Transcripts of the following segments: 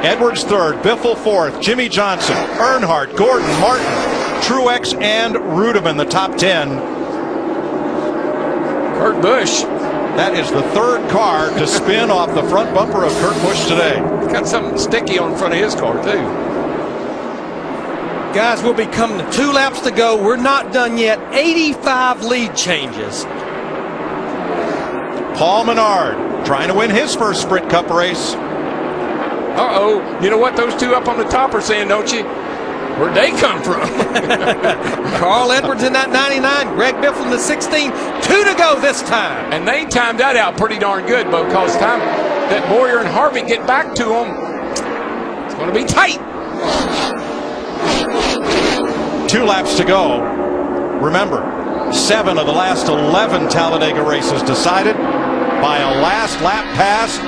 Edwards third, Biffle fourth, Jimmy Johnson, Earnhardt, Gordon, Martin, Truex, and Rudeman, the top 10. Kurt Busch. That is the third car to spin off the front bumper of Kurt Busch today. Got something sticky on the front of his car, too. Guys, we'll be coming to 2 laps to go. We're not done yet. 85 lead changes. Paul Menard trying to win his first Sprint Cup race. Uh-oh. You know what those two up on the top are saying, don't you? Where'd they come from? Carl Edwards in that 99, Greg Biffle in the 16. 2 to go this time. And they timed that out pretty darn good, because time that Boyer and Harvick get back to them, it's going to be tight. 2 laps to go. Remember, 7 of the last 11 Talladega races decided by a last lap pass.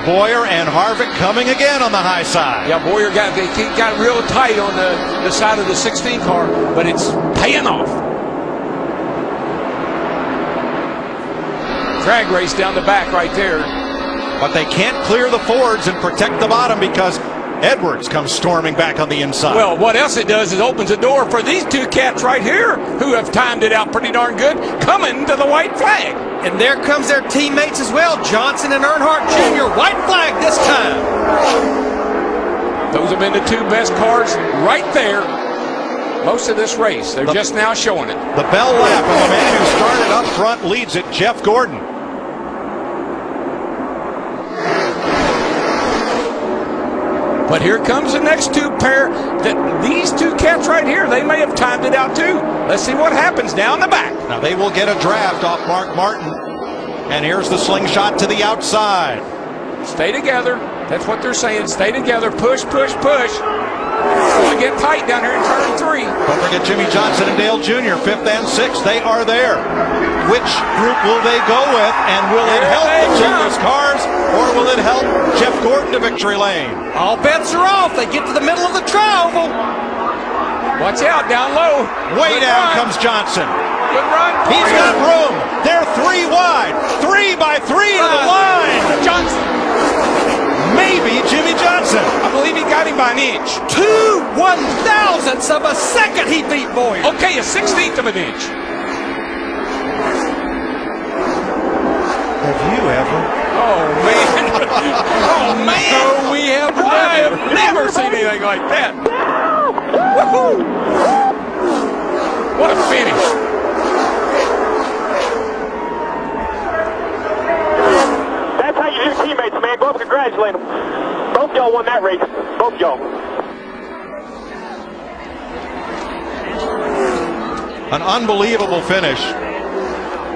Boyer and Harvick coming again on the high side. Yeah, Boyer got real tight on the side of the 16 car, but it's paying off. Drag race down the back right there. But they can't clear the Fords and protect the bottom because Edwards comes storming back on the inside. Well, what else it does is opens the door for these two cats right here who have timed it out pretty darn good, coming to the white flag. And there comes their teammates as well, Johnson and Earnhardt Jr. White flag this time. Those have been the 2 best cars right there most of this race. They're just now showing it. The bell lap, and the man who started up front leads it, Jeff Gordon. But here comes the next 2 pair. These 2 cats right here, they may have timed it out too. Let's see what happens down the back. Now they will get a draft off Mark Martin. And here's the slingshot to the outside. Stay together. That's what they're saying. Stay together. Push, push, push. It's going to get tight down here in turn 3. Don't forget Jimmy Johnson and Dale Jr., 5th and 6th. They are there. Which group will they go with? And will it help the Juniors cars, or will it help Jeff Gordon to victory lane? All bets are off. They get to the middle of the tri-oval. Watch out, down low. Way down comes Johnson. Good run. He's got room. They're 3 wide. 3 by 3 to the line. Johnson. Maybe Jimmy Johnson. I believe he got him by an inch. 2/1000ths of a second he beat Boyer. Okay, a 1/16 of an inch. Have you ever? Oh, man. Oh, man. No, we have I have never seen anything like that. Woohoo! What a finish. That's how you do teammates, man. Go up and congratulate them. Both y'all won that race. Both y'all. An unbelievable finish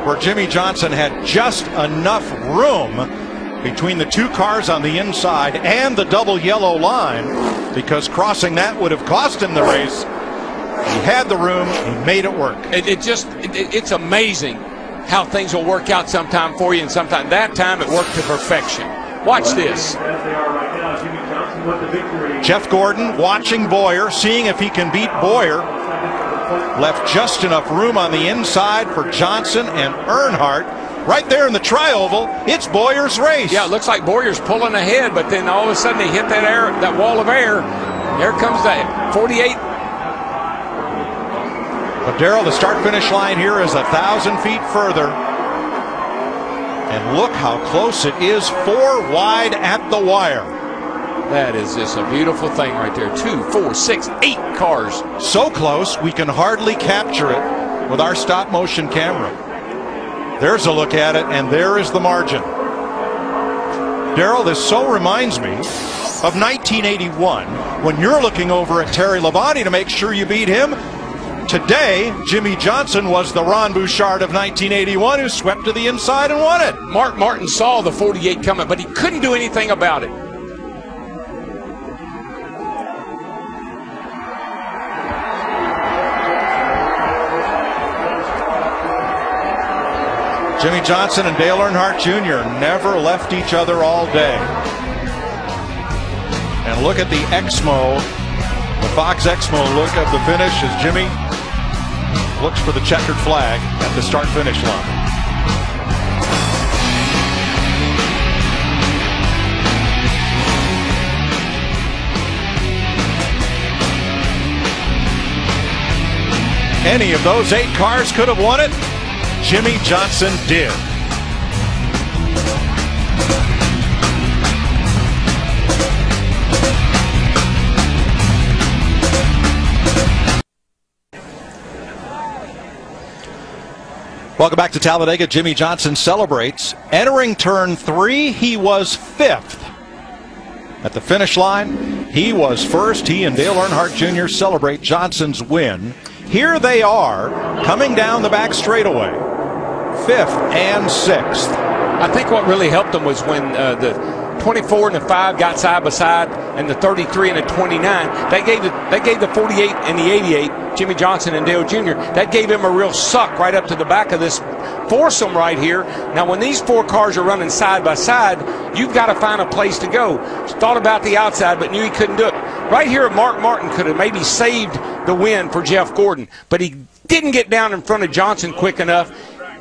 where Jimmy Johnson had just enough room between the 2 cars on the inside and the double yellow line, because crossing that would have cost him the race. He had the room. He made it work. It's amazing how things will work out sometime for you, and sometime that time it worked to perfection. Watch this. Jeff Gordon watching Boyer, seeing if he can beat Boyer. Left just enough room on the inside for Johnson and Earnhardt. Right there in the tri-oval, it's Boyer's race. Yeah, it looks like Boyer's pulling ahead, but then all of a sudden he hit that wall of air. There comes that 48. But Darrell, the start-finish line here is 1,000 feet further. And look how close it is, 4 wide at the wire. That is just a beautiful thing right there. 2, 4, 6, 8 cars. So close, we can hardly capture it with our stop-motion camera. There's a look at it, and there is the margin. Darrell, this so reminds me of 1981, when you're looking over at Terry Labonte to make sure you beat him. Today, Jimmy Johnson was the Ron Bouchard of 1981 who swept to the inside and won it. Mark Martin saw the 48 coming, but he couldn't do anything about it. Jimmy Johnson and Dale Earnhardt Jr. never left each other all day. And look at the Exmo, the Fox Exmo look of the finish as Jimmy looks for the checkered flag at the start-finish line. any of those 8 cars could have won it? Jimmie Johnson did. Welcome back to Talladega. Jimmie Johnson celebrates. Entering turn 3, he was 5th. At the finish line, he was first. He and Dale Earnhardt Jr. celebrate Johnson's win. Here they are, coming down the back straightaway, 5th and 6th. I think what really helped them was when the 24 and the 5 got side by side, and the 33 and the 29. They gave the 48 and the 88, Jimmie Johnson and Dale Jr. That gave him a real suck right up to the back of this foursome right here. Now, when these 4 cars are running side by side, you've got to find a place to go. Thought about the outside, but knew he couldn't do it. Right here, Mark Martin could have maybe saved the win for Jeff Gordon, but he didn't get down in front of Johnson quick enough.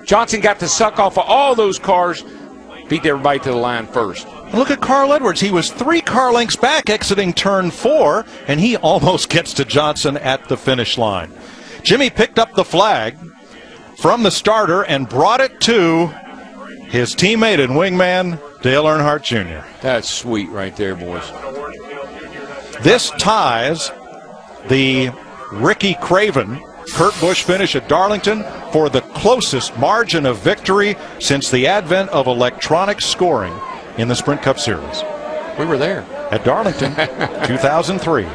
Johnson got to suck off of all those cars, beat everybody to the line first. Look at Carl Edwards. He was 3 car lengths back exiting turn 4, and he almost gets to Johnson at the finish line. Jimmie picked up the flag from the starter and brought it to his teammate and wingman, Dale Earnhardt Jr. That's sweet right there, boys. This ties the Ricky Craven Kurt Busch finish at Darlington for the closest margin of victory since the advent of electronic scoring in the Sprint Cup Series. We were there. At Darlington, 2003.